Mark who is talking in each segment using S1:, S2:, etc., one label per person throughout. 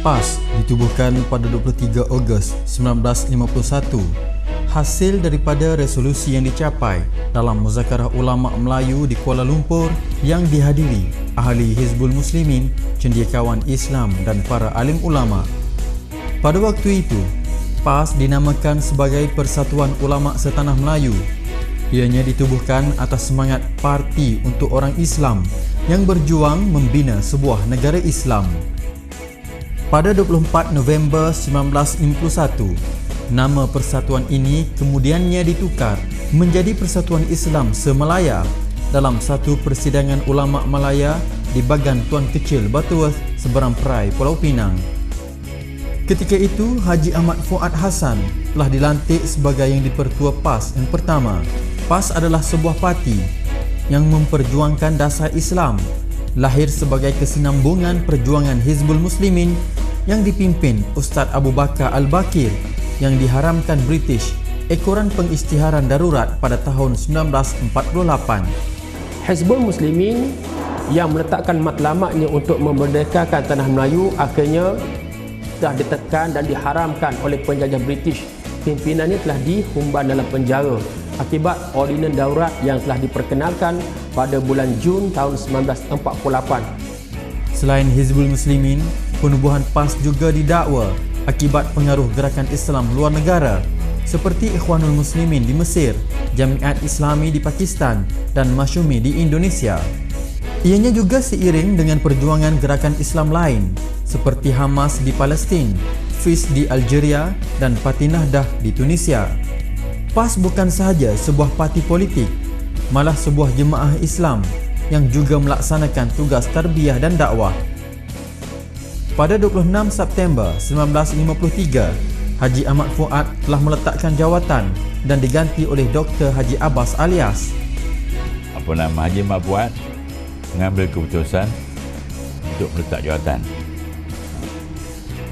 S1: PAS ditubuhkan pada 23 Ogos 1951, hasil daripada resolusi yang dicapai dalam Muzakarah Ulama Melayu di Kuala Lumpur yang dihadiri ahli Hizbul Muslimin, cendekiawan Islam dan para alim ulama. Pada waktu itu, PAS dinamakan sebagai Persatuan Ulama Setanah Melayu. Ianya ditubuhkan atas semangat parti untuk orang Islam yang berjuang membina sebuah negara Islam. Pada 24 November 1951, nama persatuan ini kemudiannya ditukar menjadi Persatuan Islam Semalaya dalam satu persidangan ulama Malaya di Bagan Tuan Kecil Butterworth, seberang Perai, Pulau Pinang. Ketika itu, Haji Ahmad Fuad Hassan telah dilantik sebagai yang dipertua PAS yang pertama. PAS adalah sebuah parti yang memperjuangkan dasar Islam, lahir sebagai kesinambungan perjuangan Hizbul Muslimin yang dipimpin Ustaz Abu Bakar Al-Bakir yang diharamkan British ekoran pengisytiharan darurat pada tahun 1948.
S2: Hizbul Muslimin yang meletakkan matlamatnya untuk memerdekakan tanah Melayu akhirnya telah ditekan dan diharamkan oleh penjajah British. Pimpinannya telah dihumban dalam penjara akibat ordinan darurat yang telah diperkenalkan pada bulan Jun tahun 1948.
S1: Selain Hizbul Muslimin, penubuhan PAS juga didakwa akibat pengaruh gerakan Islam luar negara seperti Ikhwanul Muslimin di Mesir, Jamiat Islami di Pakistan dan Masyumi di Indonesia. Ianya juga seiring dengan perjuangan gerakan Islam lain seperti Hamas di Palestin, FIS di Algeria dan Parti Nahdah di Tunisia. PAS bukan sahaja sebuah parti politik, malah sebuah jemaah Islam yang juga melaksanakan tugas tarbiyah dan dakwah. Pada 26 September 1953, Haji Ahmad Fuad telah meletakkan jawatan dan diganti oleh Dr. Haji Abbas alias.
S3: Haji Ahmad Fuad mengambil keputusan untuk meletak jawatan.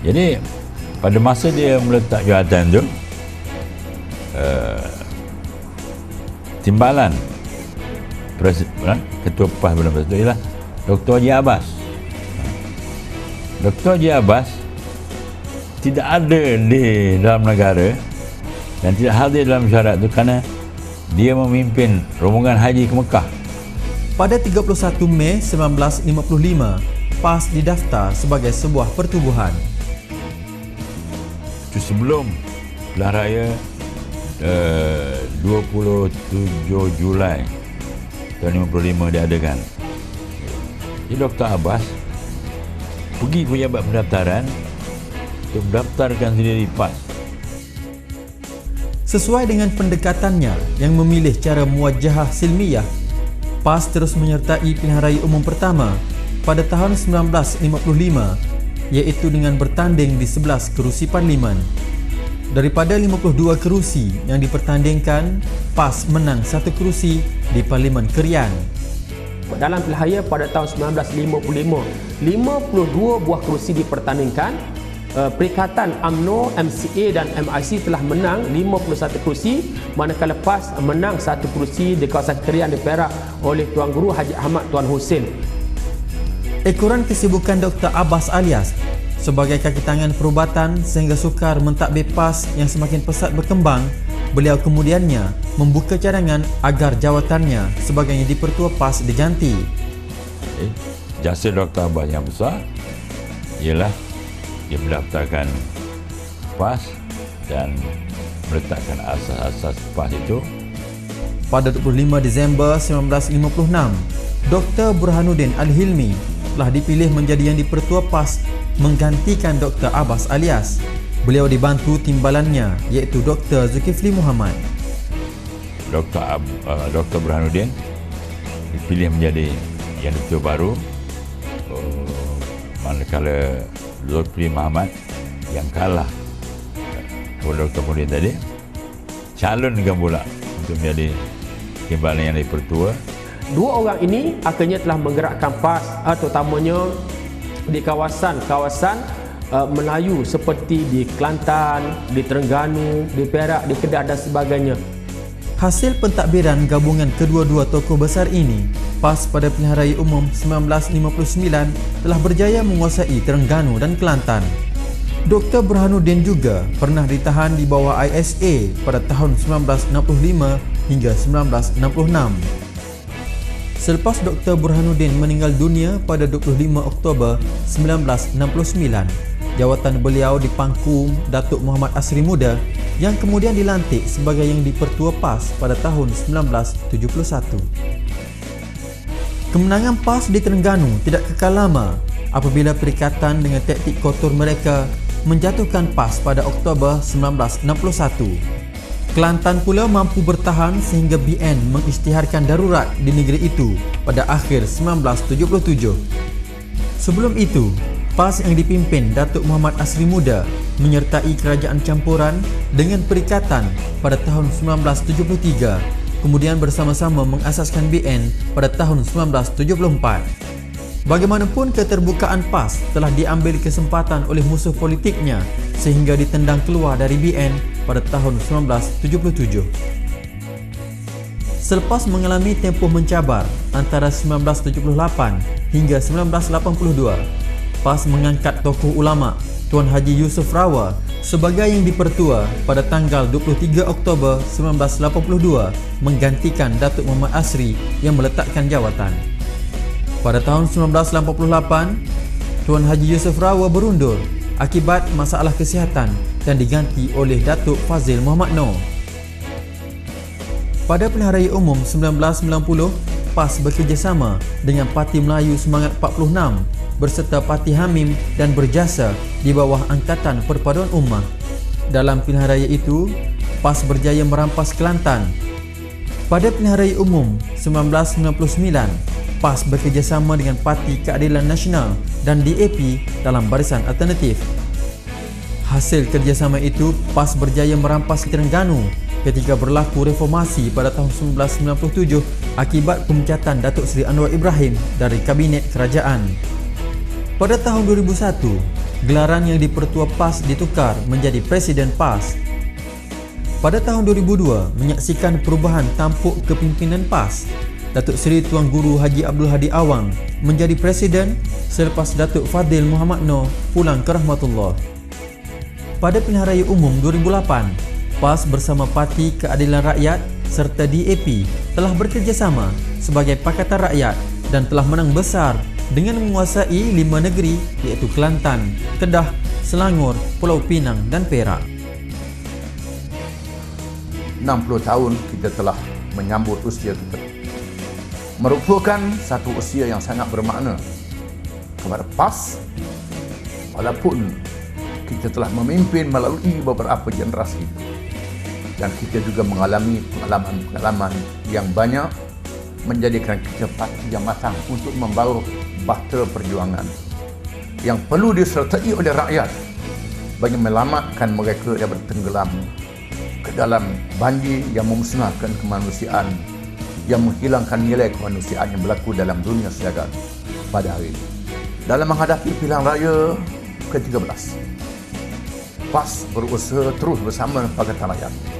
S3: Jadi pada masa dia meletak jawatan tu, timbalan Ketua PAS pada masa itu ialah Dr. Haji Abbas. Dr. Haji Abbas tidak ada di dalam negara dan tidak hadir dalam syarat itu kerana dia memimpin rombongan haji ke Mekah.
S1: Pada 31 Mei 1955, PAS didaftar sebagai sebuah pertubuhan.
S3: Itu sebelum pilihan raya 27 Julai tahun 55 diadakan. Jadi Dr. Abbas pergi ke pejabat pendaftaran untuk mendaftarkan sendiri PAS.
S1: Sesuai dengan pendekatannya yang memilih cara muwajahah silmiyah, PAS terus menyertai pilihan raya umum pertama pada tahun 1955, iaitu dengan bertanding di 11 kerusi parlimen. Daripada 52 kerusi yang dipertandingkan, PAS menang 1 kerusi di Parlimen Kerian.
S2: Dalam pilihan raya pada tahun 1955, 52 buah kerusi dipertandingkan. Perikatan UMNO, MCA dan MIC telah menang 51 kerusi, manakala PAS menang 1 kerusi di kawasan Kerian di Perak oleh Tuan Guru Haji Ahmad Tuan Hussein.
S1: Ekoran kesibukan Dr. Abbas alias sebagai kaki tangan perubatan sehingga sukar mentadbir PAS yang semakin pesat berkembang, beliau kemudiannya membuka cadangan agar jawatannya sebagai yang dipertua PAS diganti.
S3: Jasa Dr. Abbas yang besar ialah dia mendaftarkan PAS dan meletakkan asas-asas PAS itu.
S1: Pada 25 Disember 1956, Dr. Burhanuddin Al-Hilmi telah dipilih menjadi yang dipertua PAS menggantikan Dr. Abbas alias. Beliau dibantu timbalannya iaitu Dr. Zulkifli Muhammad.
S3: Dr. Burhanuddin dipilih menjadi yang dipertua baru, manakala Zulkifli Muhammad yang kalah kepada Dr. Burhanuddin tadi calonkan pula untuk menjadi timbalan yang dipertua.
S2: Dua orang ini akhirnya telah menggerakkan PAS, terutamanya di kawasan-kawasan Melayu seperti di Kelantan, di Terengganu, di Perak, di Kedah dan sebagainya.
S1: Hasil pentadbiran gabungan kedua-dua tokoh besar ini, PAS pada pilihan raya umum 1959 telah berjaya menguasai Terengganu dan Kelantan. Dr. Burhanuddin juga pernah ditahan di bawah ISA pada tahun 1965 hingga 1966. Selepas Dr. Burhanuddin meninggal dunia pada 25 Oktober 1969, jawatan beliau dipangku Datuk Muhammad Asri Muda yang kemudian dilantik sebagai Yang di-Pertua PAS pada tahun 1971. Kemenangan PAS di Terengganu tidak kekal lama apabila perikatan dengan taktik kotor mereka menjatuhkan PAS pada Oktober 1961. Kelantan pula mampu bertahan sehingga BN mengisytiharkan darurat di negeri itu pada akhir 1977. Sebelum itu, PAS yang dipimpin Datuk Muhammad Asri Muda menyertai kerajaan campuran dengan perikatan pada tahun 1973, kemudian bersama-sama mengasaskan BN pada tahun 1974. Bagaimanapun, keterbukaan PAS telah diambil kesempatan oleh musuh politiknya sehingga ditendang keluar dari BN pada tahun 1977. Selepas mengalami tempoh mencabar antara 1978 hingga 1982, PAS mengangkat tokoh ulama Tuan Haji Yusuf Rawa sebagai Yang di-Pertua pada tanggal 23 Oktober 1982 menggantikan Datuk Muhammad Asri yang meletakkan jawatan. Pada tahun 1988, Tuan Haji Yusuf Rawa berundur akibat masalah kesihatan dan diganti oleh Datuk Fazil Muhammad Noor. Pada pilihan raya umum 1990, PAS bekerjasama dengan Parti Melayu Semangat 46 berserta Parti Hamim dan Berjasa di bawah Angkatan Perpaduan Ummah. Dalam pilihan raya itu, PAS berjaya merampas Kelantan. Pada pilihan raya umum 1999, PAS bekerjasama dengan Parti Keadilan Nasional dan DAP dalam barisan alternatif. Hasil kerjasama itu, PAS berjaya merampas Terengganu ketika berlaku reformasi pada tahun 1997 akibat pemecatan Datuk Seri Anwar Ibrahim dari Kabinet Kerajaan. Pada tahun 2001, gelaran Yang di-Pertua PAS ditukar menjadi Presiden PAS. Pada tahun 2002, menyaksikan perubahan tampuk kepimpinan PAS. Datuk Seri Tuan Guru Haji Abdul Hadi Awang menjadi Presiden selepas Datuk Fadil Muhammad Noor pulang ke rahmatullah. Pada pilihan raya umum 2008, PAS bersama Parti Keadilan Rakyat serta DAP telah bekerjasama sebagai Pakatan Rakyat dan telah menang besar dengan menguasai 5 negeri iaitu Kelantan, Kedah, Selangor, Pulau Pinang dan Perak.
S4: 60 tahun kita telah menyambut usia kita. Merupakan satu usia yang sangat bermakna kepada PAS, walaupun kita telah memimpin melalui beberapa generasi dan kita juga mengalami pengalaman-pengalaman yang banyak menjadikan kita parti yang matang untuk membawa bahtera perjuangan yang perlu disertai oleh rakyat bagi menyelamatkan mereka yang bertenggelam ke dalam banjir yang memusnahkan kemanusiaan, yang menghilangkan nilai kemanusiaan yang berlaku dalam dunia sejagat pada hari ini. Dalam menghadapi pilihan raya ke-13, PAS berusaha terus bersama Pakatan Rakyat